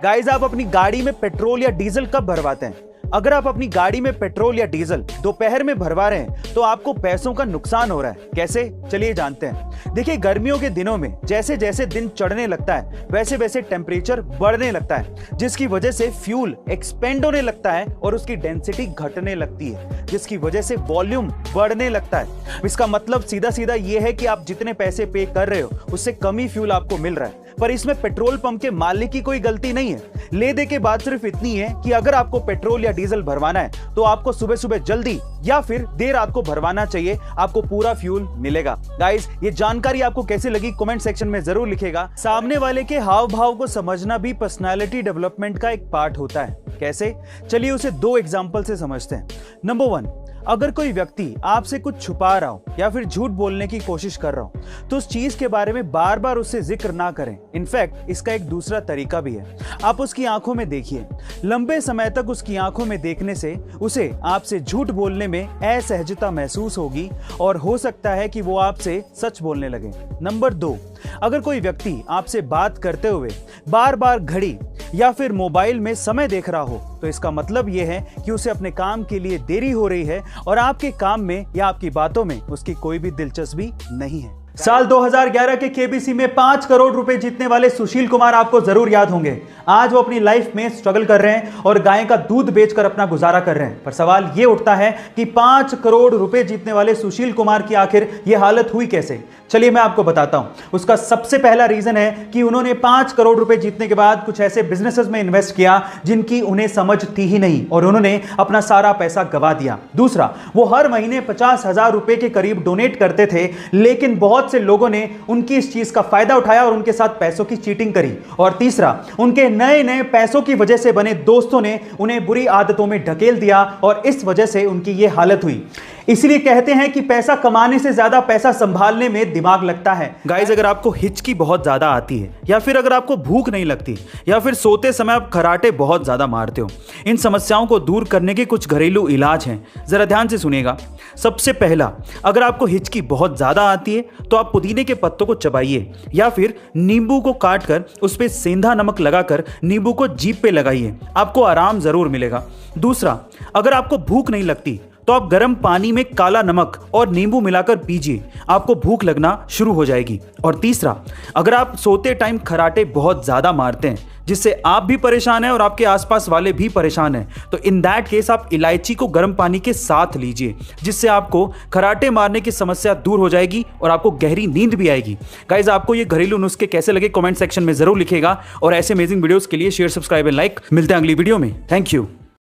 Guys, आप अपनी गाड़ी में पेट्रोल या डीजल कब भरवाते हैं? अगर आप अपनी गाड़ी में पेट्रोल या डीजल दोपहर में भरवा रहे हैं तो आपको पैसों का नुकसान हो रहा है। कैसे? चलिए जानते हैं। देखिए, गर्मियों के दिनों में जैसे जैसे दिन चढ़ने लगता है वैसे वैसे टेम्परेचर बढ़ने लगता है, जिसकी वजह से फ्यूल एक्सपेंड होने लगता है और उसकी डेंसिटी घटने लगती है, जिसकी वजह से वॉल्यूम बढ़ने लगता है। इसका मतलब सीधा सीधा ये है कि आप जितने पैसे पे कर रहे हो उससे कम ही फ्यूल आपको मिल रहा है। पर इसमें पेट्रोल पंप के मालिक की कोई गलती नहीं है। ले दे के बात सिर्फ इतनी है कि अगर आपको पेट्रोल या डीजल भरवाना है तो आपको सुबह सुबह जल्दी या फिर देर रात को भरवाना चाहिए, आपको पूरा फ्यूल मिलेगा। गाइस, ये जानकारी आपको कैसी लगी कमेंट सेक्शन में जरूर लिखेगा। सामने वाले के हाव भाव को समझना भी पर्सनालिटी डेवलपमेंट का एक पार्ट होता है। कैसे? चलिए उसे दो एग्जांपल से समझते हैं। नंबर 1, अगर कोई व्यक्ति आपसे कुछ छुपा रहा हो या फिर झूठ बोलने की कोशिश कर रहा हो तो उस चीज के बारे में बार बार उससे जिक्र ना करें। इनफैक्ट इसका एक दूसरा तरीका भी है। आप उसकी आंखों में देखिए। लंबे समय तक उसकी आंखों में देखने से उसे आपसे झूठ बोलने में असहजता महसूस होगी और हो सकता है कि वो आपसे सच बोलने लगे। नंबर 2, अगर कोई व्यक्ति आपसे बात करते हुए बार बार घड़ी या फिर मोबाइल में समय देख रहा हो तो इसका मतलब यह है कि उसे अपने काम के लिए देरी हो रही है और आपके काम में या आपकी बातों में उसकी कोई भी दिलचस्पी नहीं है। साल 2011 के केबीसी में 5 करोड़ रुपए जीतने वाले सुशील कुमार आपको जरूर याद होंगे। आज वो अपनी लाइफ में स्ट्रगल कर रहे हैं और गाय का दूध बेचकर अपना गुजारा कर रहे हैं। पर सवाल ये उठता है कि 5 करोड़ रुपए जीतने वाले सुशील कुमार की आखिर ये हालत हुई कैसे? चलिए मैं आपको बताता हूं। उसका सबसे पहला रीजन है कि उन्होंने 5 करोड़ रुपए जीतने के बाद कुछ ऐसे बिजनेसेस में इन्वेस्ट किया जिनकी उन्हें समझ थी ही नहीं और उन्होंने अपना सारा पैसा गवा दिया। दूसरा, वो हर महीने 50,000 रुपए के करीब डोनेट करते थे, लेकिन बहुत से लोगों ने उनकी इस चीज का फायदा उठाया और उनके साथ पैसों की चीटिंग करी। और तीसरा, उनके नए नए पैसों की वजह से बने दोस्तों ने उन्हें बुरी आदतों में ढकेल दिया और इस वजह से उनकी यह हालत हुई। इसलिए कहते हैं कि पैसा कमाने से ज्यादा पैसा संभालने में दिमाग लगता है। गाइस, अगर आपको हिचकी बहुत ज्यादा आती है या फिर अगर आपको भूख नहीं लगती या फिर सोते समय आप खर्राटे बहुत ज्यादा मारते हो, इन समस्याओं को दूर करने के कुछ घरेलू इलाज हैं। जरा ध्यान से सुनिएगा। सबसे पहला, अगर आपको हिचकी बहुत ज्यादा आती है तो आप पुदीने के पत्तों को चबाइए या फिर नींबू को काटकर उस पर सेंधा नमक लगाकर नींबू को जीभ पे लगाइए, आपको आराम जरूर मिलेगा। दूसरा, अगर आपको भूख नहीं लगती तो आप गर्म पानी में काला नमक और नींबू मिलाकर पीजिए, आपको भूख लगना शुरू हो जाएगी। और तीसरा, अगर आप सोते टाइम खर्राटे बहुत ज्यादा मारते हैं जिससे आप भी परेशान हैं और आपके आसपास वाले भी परेशान हैं, तो इन दैट केस आप इलायची को गर्म पानी के साथ लीजिए, जिससे आपको खर्राटे मारने की समस्या दूर हो जाएगी और आपको गहरी नींद भी आएगी। गाइस, आपको ये घरेलू नुस्खे कैसे लगे कमेंट सेक्शन में जरूर लिखेगा और ऐसे अमेजिंग वीडियोस के लिए शेयर, सब्सक्राइब एंड लाइक। मिलते हैं अगली वीडियो में। Thank you.